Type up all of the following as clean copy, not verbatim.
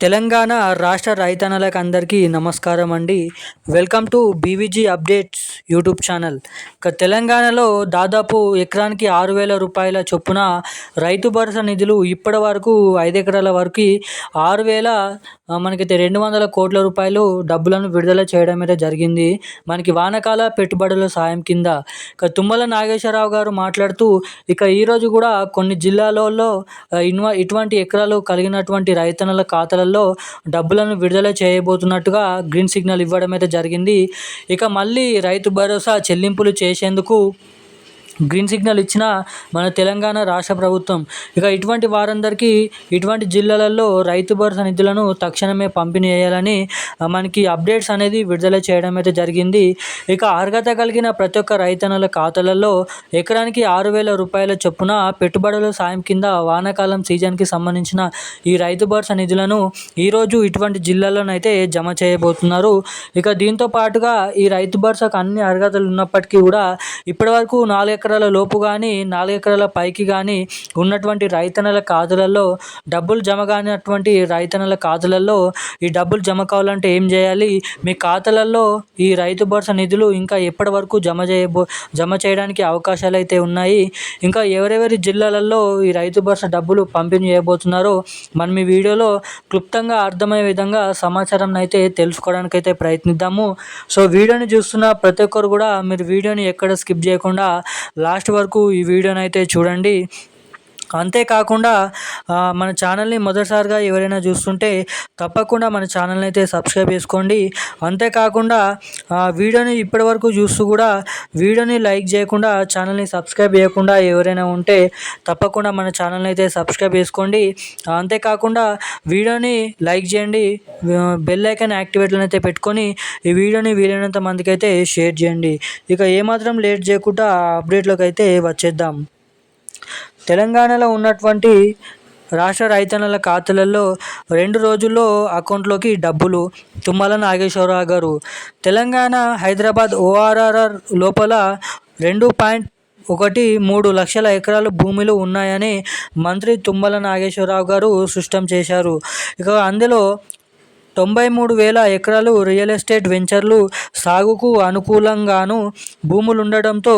తెలంగాణ రాష్ట్ర రైతన్నలకు అందరికీ నమస్కారం అండి. Welcome to BVG updates YouTube channel. తెలంగాణలో దాదాపు ఎకరానికి 6,000 రూపాయల చొప్పున రైతు భరోసా నిధులు ఇప్పటి వరకు 5 ఎకరాల వరకు 6,000 మనకైతే 200 కోట్ల రూపాయలు డబ్బులను విడుదల చేయడం అయితే జరిగింది. మనకి వానాకాల పెట్టుబడుల సాయం కింద. తుమ్మల నాగేశ్వరరావు గారు మాట్లాడుతూ ఈరోజు కూడా కొన్ని జిల్లాలలో ఇటువంటి ఎకరాలు కలిగినటువంటి రైతన్నల ఖాతాలలో డబ్బులను విడుదల చేయబోతున్నట్టుగా గ్రీన్ సిగ్నల్ ఇవ్వడం అయితే జరిగింది. మళ్ళీ రైతు భరోసా చెల్లింపులు చేసేందుకు గ్రీన్ సిగ్నల్ ఇచ్చిన మన తెలంగాణ రాష్ట్ర ప్రభుత్వం ఇటువంటి వారందరికీ ఇటువంటి జిల్లాలలో రైతు భరోసా నిధులను తక్షణమే పంపిణీ చేయాలని మనకి అప్డేట్స్ అనేది విడుదల చేయడం అయితే జరిగింది. అర్హత కలిగిన ప్రతి ఒక్క రైతన్నల ఖాతాలలో ఎకరానికి 6,000 రూపాయల చొప్పున పెట్టుబడుల సాయం కింద వానాకాలం సీజన్కి సంబంధించిన ఈ రైతు భరోసా నిధులను ఈరోజు ఇటువంటి జిల్లాల్లోనైతే జమ చేయబోతున్నారు. దీంతో పాటుగా ఈ రైతు భరోసాకు అన్ని అర్హతలు ఉన్నప్పటికీ కూడా ఇప్పటివరకు 4 ఎకరాల లోపు కానీ 4 ఎకరాల పైకి కానీ ఉన్నటువంటి రైతన్నల ఖాతాలలో డబ్బులు జమ కానిటువంటి రైతన్నల ఖాతాలలో ఈ డబ్బులు జమ కావాలంటే ఏం చేయాలి, మీ ఖాతాలలో ఈ రైతు భరోసా నిధులు ఇంకా ఎప్పటి వరకు జమ చేయడానికి అవకాశాలు అయితే ఉన్నాయి, ఎవరెవరి జిల్లాలలో ఈ రైతు భరోసా డబ్బులు పంపిణీ చేయబోతున్నారో మనం ఈ వీడియోలో క్లుప్తంగా అర్థమయ్యే విధంగా సమాచారం అయితే తెలుసుకోవడానికి అయితే ప్రయత్నిద్దాము. సో వీడియోని చూస్తున్న ప్రతి ఒక్కరు కూడా మీరు వీడియోని ఎక్కడ స్కిప్ చేయకుండా లాస్ట్ వరకు ఈ వీడియోని అయితే చూడండి. అంతేకాకుండా మన ఛానల్ని మొదటిసారిగా ఎవరైనా చూస్తుంటే తప్పకుండా మన ఛానల్ని అయితే సబ్స్క్రైబ్ చేసుకోండి. అంతేకాకుండా వీడియోని ఇప్పటివరకు చూస్తూ కూడా వీడియోని లైక్ చేయకుండా ఛానల్ని సబ్స్క్రైబ్ చేయకుండా ఎవరైనా ఉంటే తప్పకుండా మన ఛానల్ని అయితే సబ్స్క్రైబ్ చేసుకోండి. అంతేకాకుండా వీడియోని లైక్ చేయండి, బెల్ ఐకాన్ యాక్టివేట్లో అయితే పెట్టుకొని ఈ వీడియోని వీలైనంత మందికి అయితే షేర్ చేయండి. ఏమాత్రం లేట్ చేయకుండా అప్డేట్లోకి అయితే వచ్చేద్దాం. తెలంగాణలో ఉన్నటువంటి రాష్ట్ర రైతన్నల ఖాతాలలో 2 రోజుల్లో అకౌంట్లోకి డబ్బులు. తుమ్మల నాగేశ్వరరావు గారు తెలంగాణ హైదరాబాద్ ఓఆర్ఆర్ లోపల 2.13 లక్షల ఎకరాలు భూములు ఉన్నాయని మంత్రి తుమ్మల నాగేశ్వరరావు గారు స్పష్టం చేశారు. అందులో 93,000 ఎకరాలు రియల్ ఎస్టేట్ వెంచర్లు సాగుకు అనుకూలంగాను భూములు ఉండడంతో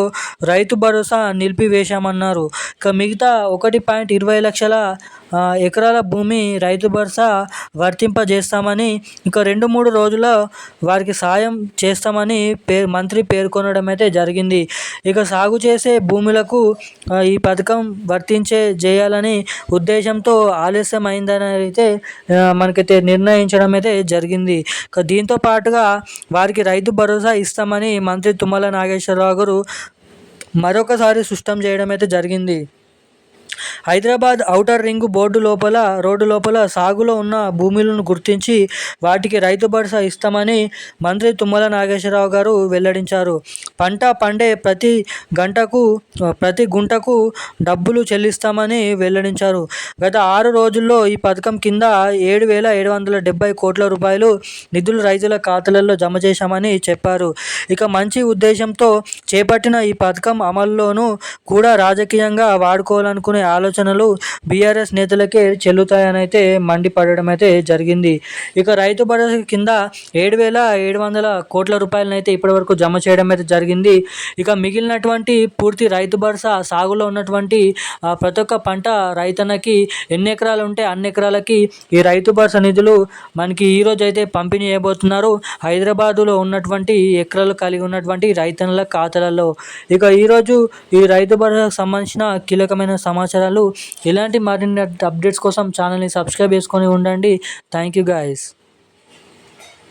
రైతు భరోసా నిలిపివేశామన్నారు. మిగతా 1.20 లక్షల ఎకరాల భూమి రైతు భరోసా వర్తింపజేస్తామని 2-3 రోజుల వారికి సాయం చేస్తామని మంత్రి పేర్కొనడం అయితే జరిగింది. సాగు చేసే భూములకు ఈ పథకం చేయాలని ఉద్దేశంతో ఆలస్యం అయిందని అయితే మనకైతే నిర్ణయించడం అయితే జరిగింది. దీంతో పాటుగా వారికి రైతు భరోసా ఇస్తామని మంత్రి తుమ్మల నాగేశ్వరరావు గారు మరొకసారి స్పష్టం చేయడం అయితే జరిగింది. హైదరాబాద్ ఔటర్ రింగ్ రోడ్డు లోపల సాగులో ఉన్న భూములను గుర్తించి వాటికి రైతు భరోసా ఇస్తామని మంత్రి తుమ్మల నాగేశ్వరరావు గారు వెల్లడించారు. పంట పండే ప్రతి గుంటకు డబ్బులు చెల్లిస్తామని వెల్లడించారు. గత 6 రోజుల్లో ఈ పథకం కింద 7,770 కోట్ల రూపాయలు నిధులు రైతుల ఖాతాలలో జమ చేశామని చెప్పారు. మంచి ఉద్దేశంతో చేపట్టిన ఈ పథకం అమలులోనూ కూడా రాజకీయంగా వాడుకోవాలనుకునే ఆలోచనలు బీఆర్ఎస్ నేతలకే చెల్లుతాయని అయితే మండిపడడం అయితే జరిగింది. రైతు భరోసా కింద 7,700 కోట్ల రూపాయలను అయితే ఇప్పటివరకు జమ చేయడం అయితే జరిగింది. మిగిలినటువంటి పూర్తి రైతు భరోసా సాగులో ఉన్నటువంటి ప్రతి ఒక్క పంట రైతన్నకి ఎన్ని ఎకరాలు ఉంటే అన్ని ఎకరాలకి ఈ రైతు భరోసా నిధులు మనకి ఈరోజు అయితే పంపిణీ చేయబోతున్నారు. హైదరాబాదులో ఉన్నటువంటి ఎకరాలు కలిగి ఉన్నటువంటి రైతన్నల ఖాతాలలో ఈరోజు ఈ రైతు భరోసాకు సంబంధించిన కీలకమైన సమాచారాలు ఇలాంటి మరిన్ని అప్డేట్స్ కోసం ఛానల్ని సబ్స్క్రైబ్ చేసుకొని ఉండండి. Thank you guys.